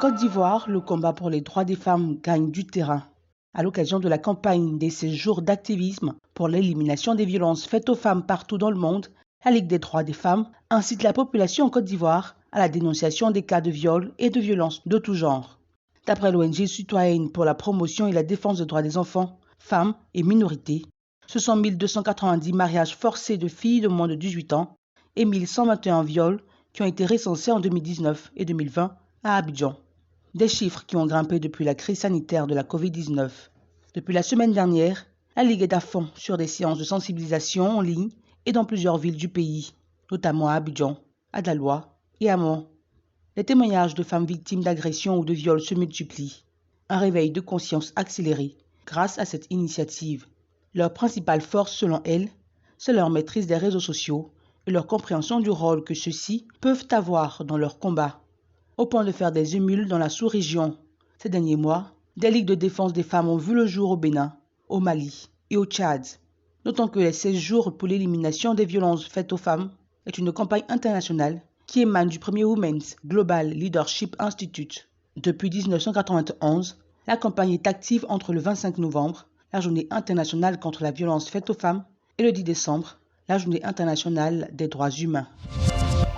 En Côte d'Ivoire, le combat pour les droits des femmes gagne du terrain. À l'occasion de la campagne des 16 jours d'activisme pour l'élimination des violences faites aux femmes partout dans le monde, la Ligue des droits des femmes incite la population en Côte d'Ivoire à la dénonciation des cas de viol et de violences de tout genre. D'après l'ONG citoyenne pour la promotion et la défense des droits des enfants, femmes et minorités, ce sont 1290 mariages forcés de filles de moins de 18 ans et 1121 viols qui ont été recensés en 2019 et 2020 à Abidjan. Des chiffres qui ont grimpé depuis la crise sanitaire de la Covid-19. Depuis la semaine dernière, la Ligue est à fond sur des séances de sensibilisation en ligne et dans plusieurs villes du pays, notamment à Abidjan, à Daloa et à Mont. Les témoignages de femmes victimes d'agressions ou de viols se multiplient. Un réveil de conscience accéléré grâce à cette initiative. Leur principale force, selon elles, c'est leur maîtrise des réseaux sociaux et leur compréhension du rôle que ceux-ci peuvent avoir dans leur combat, au point de faire des émules dans la sous-région. Ces derniers mois, des ligues de défense des femmes ont vu le jour au Bénin, au Mali et au Tchad. Notons que les 16 jours pour l'élimination des violences faites aux femmes est une campagne internationale qui émane du premier Women's Global Leadership Institute. Depuis 1991, la campagne est active entre le 25 novembre, la journée internationale contre la violence faite aux femmes, et le 10 décembre, la journée internationale des droits humains.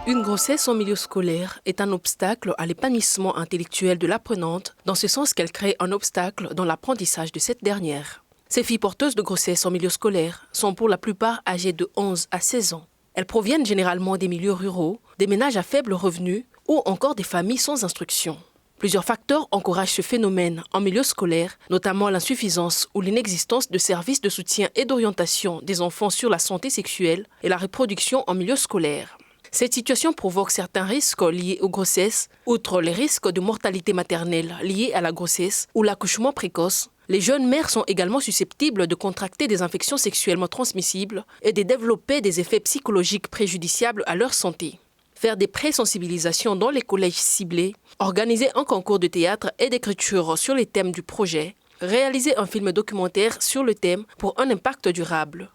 Une grossesse en milieu scolaire est un obstacle à l'épanouissement intellectuel de l'apprenante, dans ce sens qu'elle crée un obstacle dans l'apprentissage de cette dernière. Ces filles porteuses de grossesse en milieu scolaire sont pour la plupart âgées de 11 à 16 ans. Elles proviennent généralement des milieux ruraux, des ménages à faible revenu ou encore des familles sans instruction. Plusieurs facteurs encouragent ce phénomène en milieu scolaire, notamment l'insuffisance ou l'inexistence de services de soutien et d'orientation des enfants sur la santé sexuelle et la reproduction en milieu scolaire. Cette situation provoque certains risques liés aux grossesses. Outre les risques de mortalité maternelle liés à la grossesse ou l'accouchement précoce, les jeunes mères sont également susceptibles de contracter des infections sexuellement transmissibles et de développer des effets psychologiques préjudiciables à leur santé. Faire des pré-sensibilisations dans les collèges ciblés, organiser un concours de théâtre et d'écriture sur les thèmes du projet, réaliser un film documentaire sur le thème pour un impact durable.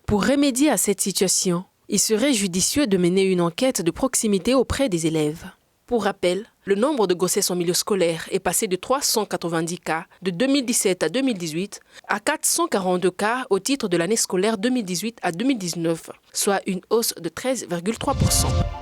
Pour remédier à cette situation, il serait judicieux de mener une enquête de proximité auprès des élèves. Pour rappel, le nombre de grossesses en milieu scolaire est passé de 390 cas de 2017 à 2018 à 442 cas au titre de l'année scolaire 2018 à 2019, soit une hausse de 13,3%.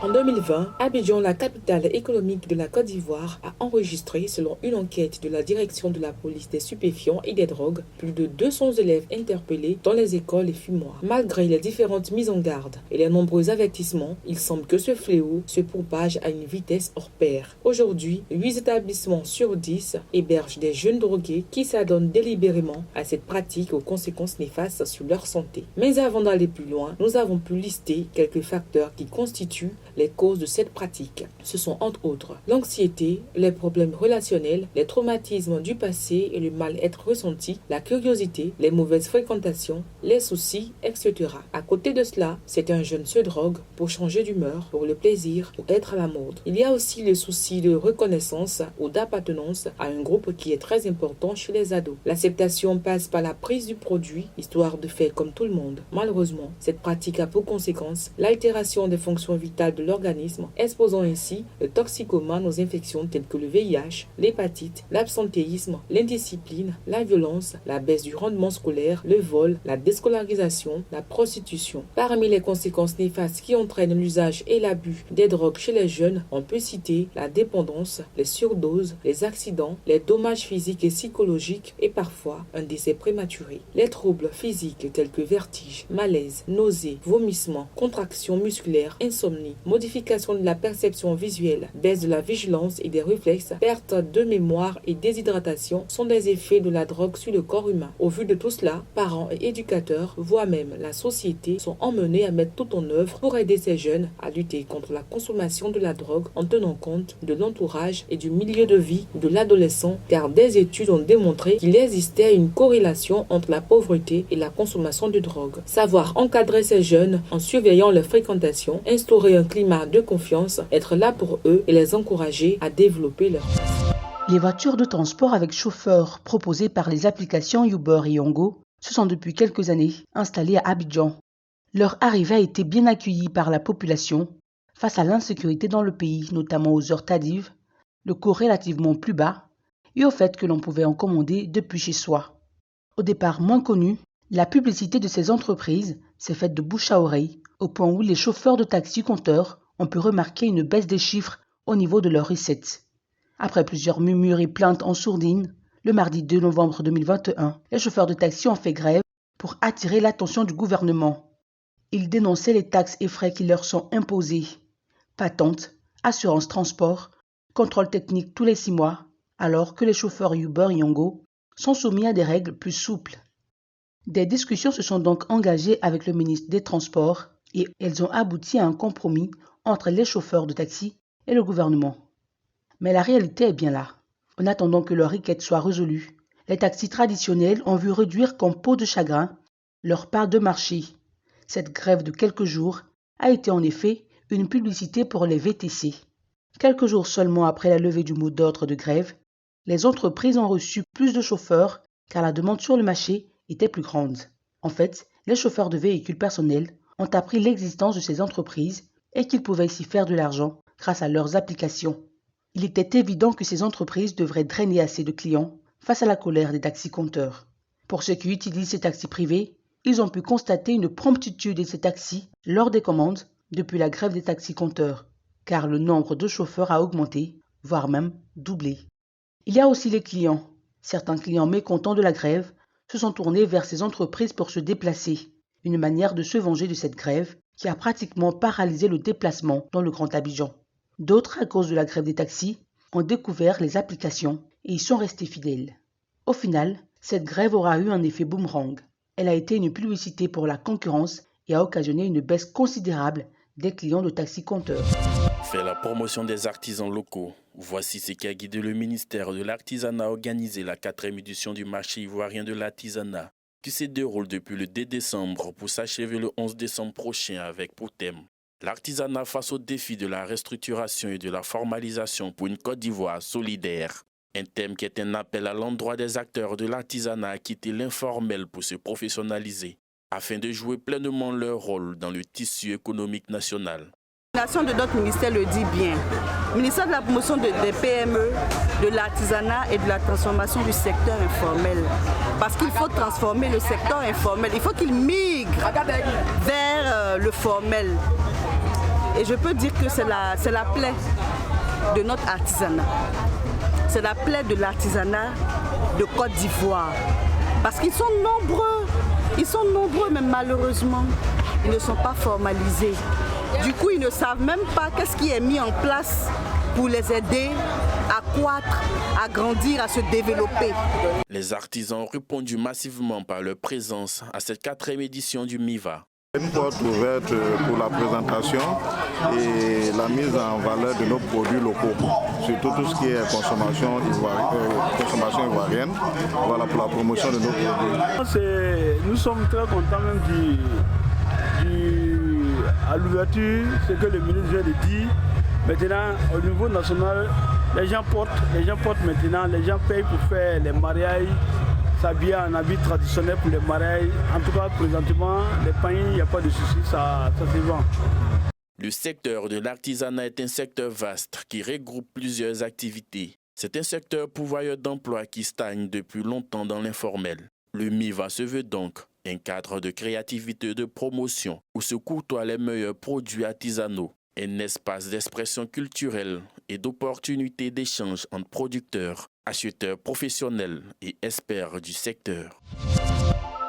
En 2020, Abidjan, la capitale économique de la Côte d'Ivoire, a enregistré, selon une enquête de la direction de la police des stupéfiants et des drogues, plus de 200 élèves interpellés dans les écoles et fumoirs. Malgré les différentes mises en garde et les nombreux avertissements, il semble que ce fléau se propage à une vitesse hors pair. Aujourd'hui, 8 établissements sur 10 hébergent des jeunes drogués qui s'adonnent délibérément à cette pratique aux conséquences néfastes sur leur santé. Mais avant d'aller plus loin, nous avons pu lister quelques facteurs qui constituent les causes de cette pratique. Ce sont entre autres l'anxiété, les problèmes relationnels, les traumatismes du passé et le mal-être ressenti, la curiosité, les mauvaises fréquentations, les soucis, etc. À côté de cela, certains jeunes se droguent pour changer d'humeur, pour le plaisir, pour être à la mode. Il y a aussi le souci de reconnaissance ou d'appartenance à un groupe qui est très important chez les ados. L'acceptation passe par la prise du produit, histoire de faire comme tout le monde. Malheureusement, cette pratique a pour conséquence l'altération des fonctions vitales de l'organisme, exposant ainsi le toxicomane aux infections telles que le VIH, l'hépatite, l'absentéisme, l'indiscipline, la violence, la baisse du rendement scolaire, le vol, la déscolarisation, la prostitution. Parmi les conséquences néfastes qui entraînent l'usage et l'abus des drogues chez les jeunes, on peut citer la dépendance, les surdoses, les accidents, les dommages physiques et psychologiques et parfois un décès prématuré. Les troubles physiques tels que vertige, malaise, nausées, vomissements, contractions musculaires, insomnie, modification de la perception visuelle, baisse de la vigilance et des réflexes, perte de mémoire et déshydratation sont des effets de la drogue sur le corps humain. Au vu de tout cela, parents et éducateurs, voire même la société, sont emmenés à mettre tout en œuvre pour aider ces jeunes à lutter contre la consommation de la drogue en tenant compte de l'entourage et du milieu de vie de l'adolescent, car des études ont démontré qu'il existait une corrélation entre la pauvreté et la consommation de drogue. Savoir encadrer ces jeunes en surveillant leur fréquentation, instaurer un climat de confiance, être là pour eux et les encourager à développer leur place. Les voitures de transport avec chauffeur proposées par les applications Uber et Yongo se sont depuis quelques années installées à Abidjan. Leur arrivée a été bien accueillie par la population face à l'insécurité dans le pays, notamment aux heures tardives. le coût relativement plus bas et au fait que l'on pouvait en commander depuis chez soi. Au départ moins connu, la publicité de ces entreprises s'est faite de bouche à oreille, au point où les chauffeurs de taxi-compteurs ont pu remarquer une baisse des chiffres au niveau de leurs recettes. Après plusieurs murmures et plaintes en sourdine, le mardi 2 novembre 2021, les chauffeurs de taxi ont fait grève pour attirer l'attention du gouvernement. Ils dénonçaient les taxes et frais qui leur sont imposés. Patente, assurance transport, contrôle technique tous les 6 mois, alors que les chauffeurs Uber et Yongo sont soumis à des règles plus souples. Des discussions se sont donc engagées avec le ministre des Transports et elles ont abouti à un compromis entre les chauffeurs de taxi et le gouvernement. Mais la réalité est bien là. En attendant que leur requête soit résolue, les taxis traditionnels ont vu réduire comme peau de chagrin leur part de marché. Cette grève de quelques jours a été en effet une publicité pour les VTC. Quelques jours seulement après la levée du mot d'ordre de grève, les entreprises ont reçu plus de chauffeurs car la demande sur le marché était plus grande. En fait, les chauffeurs de véhicules personnels ont appris l'existence de ces entreprises et qu'ils pouvaient ici faire de l'argent grâce à leurs applications. Il était évident que ces entreprises devraient drainer assez de clients face à la colère des taxis-compteurs. Pour ceux qui utilisent ces taxis privés, ils ont pu constater une promptitude de ces taxis lors des commandes depuis la grève des taxis-compteurs, car le nombre de chauffeurs a augmenté, voire même doublé. Il y a aussi les clients. Certains clients mécontents de la grève se sont tournés vers ces entreprises pour se déplacer, une manière de se venger de cette grève qui a pratiquement paralysé le déplacement dans le Grand Abidjan. D'autres, à cause de la grève des taxis, ont découvert les applications et y sont restés fidèles. Au final, cette grève aura eu un effet boomerang. Elle a été une publicité pour la concurrence et a occasionné une baisse considérable des clients de taxi-compteurs. Faire la promotion des artisans locaux. Voici ce qui a guidé le ministère de l'Artisanat à organiser la 4e édition du marché ivoirien de l'artisanat, qui se déroule depuis le 2 décembre pour s'achever le 11 décembre prochain avec pour thème l'artisanat face au défi de la restructuration et de la formalisation pour une Côte d'Ivoire solidaire. Un thème qui est un appel à l'endroit des acteurs de l'artisanat à quitter l'informel pour se professionnaliser, afin de jouer pleinement leur rôle dans le tissu économique national. L'action de notre ministère le dit bien. Le ministère de la promotion des PME, de l'artisanat et de la transformation du secteur informel. Parce qu'il faut transformer le secteur informel, il faut qu'il migre vers le formel. Et je peux dire que c'est la plaie de notre artisanat. C'est la plaie de l'artisanat de Côte d'Ivoire. Parce qu'ils sont nombreux, mais malheureusement, ils ne sont pas formalisés. Du coup, ils ne savent même pas qu'est-ce qui est mis en place pour les aider à croître, à grandir, à se développer. Les artisans ont répondu massivement par leur présence à cette 4e édition du MIVA. Une porte ouverte pour la présentation et la mise en valeur de nos produits locaux, surtout tout ce qui est consommation ivoirienne, voilà, pour la promotion de nos produits. Nous sommes très contents même à l'ouverture, ce que le ministre vient de dire. Maintenant, au niveau national, les gens portent maintenant, les gens payent pour faire les mariages, s'habiller en habit traditionnel pour les mariages. En tout cas, présentement, les pains, il n'y a pas de souci, ça se vend. Le secteur de l'artisanat est un secteur vaste qui regroupe plusieurs activités. C'est un secteur pourvoyeur d'emplois qui stagne depuis longtemps dans l'informel. Le MIVA se veut donc un cadre de créativité et de promotion où se côtoient les meilleurs produits artisanaux, un espace d'expression culturelle et d'opportunités d'échange entre producteurs, acheteurs professionnels et experts du secteur.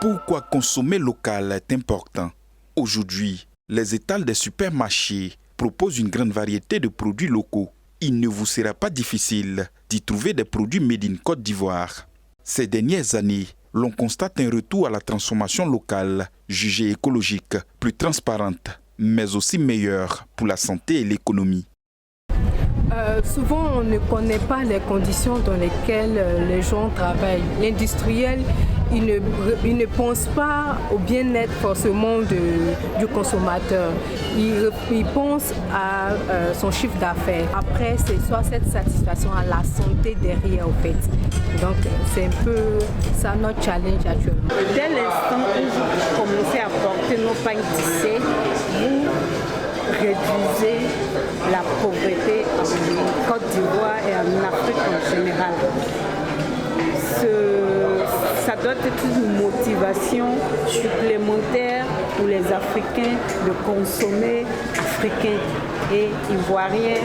Pourquoi consommer local est important? Aujourd'hui, les étals des supermarchés proposent une grande variété de produits locaux. Il ne vous sera pas difficile d'y trouver des produits made in Côte d'Ivoire. Ces dernières années, l'on constate un retour à la transformation locale, jugée écologique, plus transparente, mais aussi meilleure pour la santé et l'économie. Souvent, on ne connaît pas les conditions dans lesquelles les gens travaillent. L'industriel, il ne pense pas au bien-être forcément du consommateur. Il pense à son chiffre d'affaires. Après, c'est soit cette satisfaction à la santé derrière, en fait. Donc, c'est un peu ça notre challenge actuellement. Dès l'instant où vous commencez à porter nos pains tissés, vous réduisez la pauvreté en Côte d'Ivoire et en Afrique en général. Ça doit être une motivation supplémentaire pour les Africains de consommer africain et ivoirien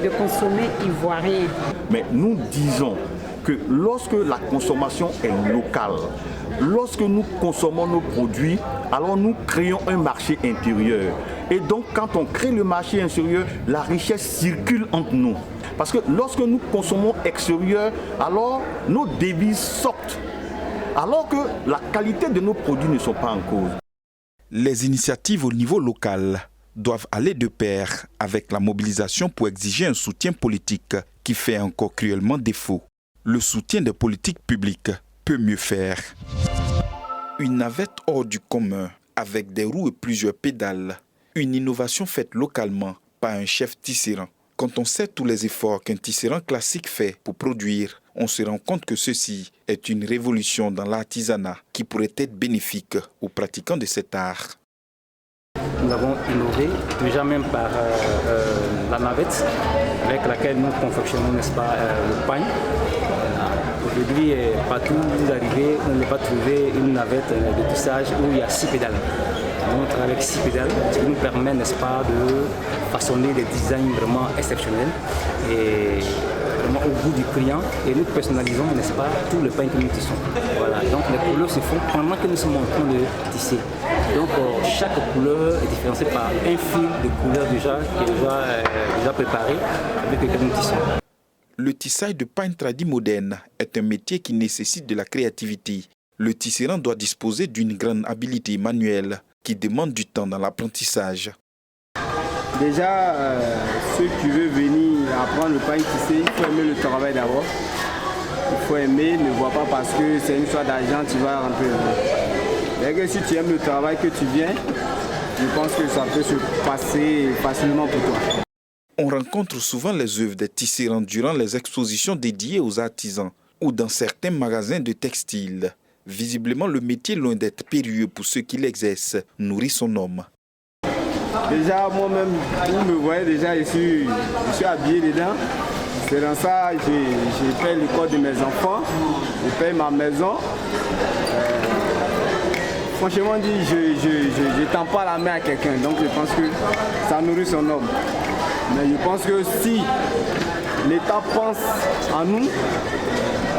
de consommer ivoirien. Mais nous disons que lorsque la consommation est locale, lorsque nous consommons nos produits, alors nous créons un marché intérieur. Et donc quand on crée le marché intérieur, la richesse circule entre nous. Parce que lorsque nous consommons extérieur, alors nos devises sortent. Alors que la qualité de nos produits ne sont pas en cause. Les initiatives au niveau local doivent aller de pair avec la mobilisation pour exiger un soutien politique qui fait encore cruellement défaut. Le soutien des politiques publiques peut mieux faire. Une navette hors du commun avec des roues et plusieurs pédales. Une innovation faite localement par un chef tisserand. Quand on sait tous les efforts qu'un tisserand classique fait pour produire, on se rend compte que ceci est une révolution dans l'artisanat qui pourrait être bénéfique aux pratiquants de cet art. Nous avons innové déjà même par la navette avec laquelle nous confectionnons, n'est-ce pas, le pain. Aujourd'hui, partout où vous arrivez, on ne va pas trouver une navette de tissage où il y a 6 pédales. Nous travaillons avec 6 pédales, ce qui nous permet, n'est-ce pas, de façonner des designs vraiment exceptionnels et vraiment au goût du client. Et nous personnalisons, n'est-ce pas, tout le pain que nous tissons. Voilà. Donc les couleurs se font pendant que nous sommes en train de tisser. Donc chaque couleur est différenciée par un fil de couleur déjà, qui est déjà préparé avec lequel nous tissons. Le tissage de pain tradit moderne est un métier qui nécessite de la créativité. Le tisserand doit disposer d'une grande habileté manuelle qui demande du temps dans l'apprentissage. Déjà, ceux qui veulent venir apprendre le pain tissé, il faut aimer le travail d'abord. Il faut aimer, ne vois pas parce que c'est une histoire d'argent, tu vas rentrer. Dès que si tu aimes le travail que tu viens, je pense que ça peut se passer facilement pour toi. On rencontre souvent les œuvres des tisserands durant les expositions dédiées aux artisans ou dans certains magasins de textiles. Visiblement, le métier, loin d'être périlleux pour ceux qui l'exercent, nourrit son homme. Déjà, moi-même, vous me voyez déjà, je suis habillé dedans. C'est dans ça que je paye l'école de mes enfants, je paye ma maison. Franchement dit, je ne tends pas la main à quelqu'un, donc je pense que ça nourrit son homme. Mais je pense que si l'État pense en nous,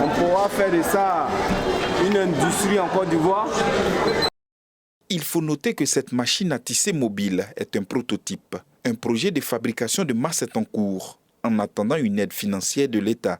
on pourra faire de ça une industrie en Côte d'Ivoire. Il faut noter que cette machine à tisser mobile est un prototype. Un projet de fabrication de masse est en cours, en attendant une aide financière de l'État.